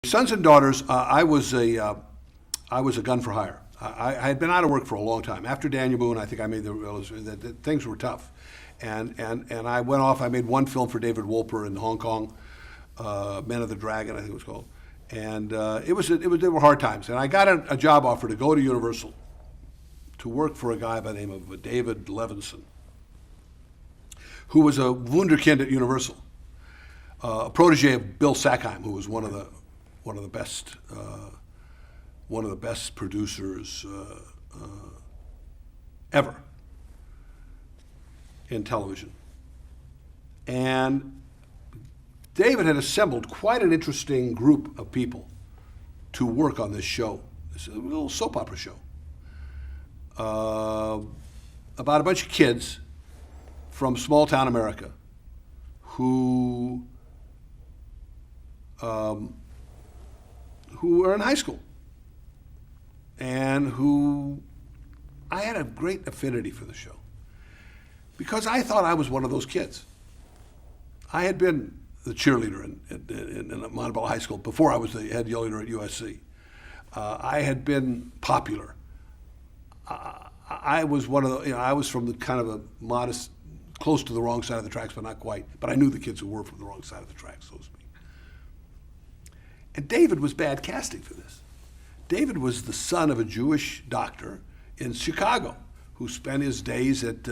Sons and daughters, I was a gun for hire. I had been out of work for a long time. After Daniel Boone, I think I made the realization that things were tough, and I went off. I made one film for David Wolper in Hong Kong, Men of the Dragon, I think it was called, and they were hard times. And I got a job offer to go to Universal to work for a guy by the name of David Levinson, who was a wunderkind at Universal, a protege of Bill Sackheim, who was one of the best producers ever in television. And David had assembled quite an interesting group of people to work on this show. It's a little soap opera show about a bunch of kids from small town America who were in high school and who I had a great affinity for the show because I thought I was one of those kids. I had been the cheerleader in Montebello High School before I was the head cheerleader at USC. I had been popular. I was one of the, I was from the kind of a modest, close to the wrong side of the tracks, but not quite. But I knew the kids who were from the wrong side of the tracks, so to speak. And David was bad casting for this. David was the son of a Jewish doctor in Chicago who spent his days at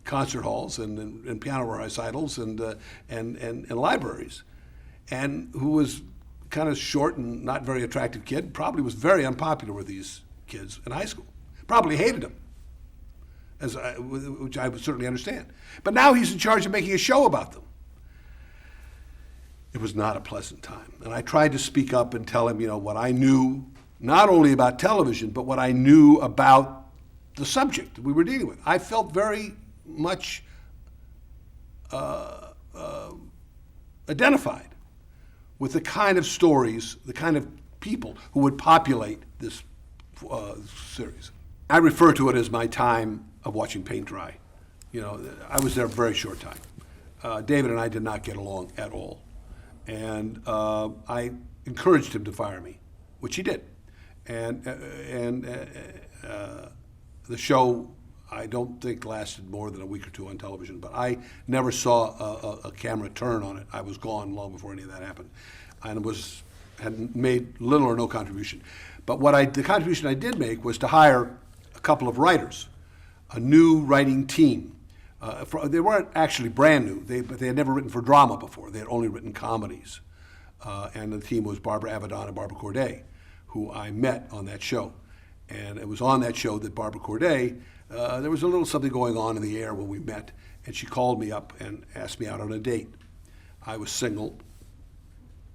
concert halls and piano recitals and libraries, and who was kind of short and not very attractive kid. Probably was very unpopular with these kids in high school. Probably hated them, which I would certainly understand. But now he's in charge of making a show about them. It was not a pleasant time. And I tried to speak up and tell him, what I knew, not only about television, but what I knew about the subject that we were dealing with. I felt very much identified with the kind of stories, the kind of people who would populate this series. I refer to it as my time of watching paint dry. I was there a very short time. David and I did not get along at all. And I encouraged him to fire me, which he did. And the show, I don't think, lasted more than a week or two on television, but I never saw a camera turn on it. I was gone long before any of that happened, and had made little or no contribution. But the contribution I did make was to hire a couple of writers, a new writing team. They weren't actually brand new, but they had never written for drama before. They had only written comedies. And the team was Barbara Avedon and Barbara Corday, who I met on that show. And it was on that show that Barbara Corday, there was a little something going on in the air when we met, and she called me up and asked me out on a date. I was single,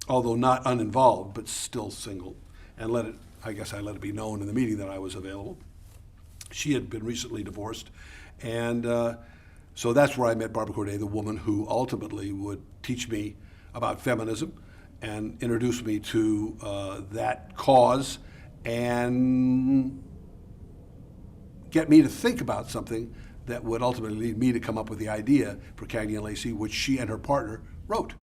although not uninvolved, but still single, and I guess I let it be known in the meeting that I was available. She had been recently divorced, and so that's where I met Barbara Corday, the woman who ultimately would teach me about feminism and introduce me to that cause and get me to think about something that would ultimately lead me to come up with the idea for Cagney and Lacey, which she and her partner wrote.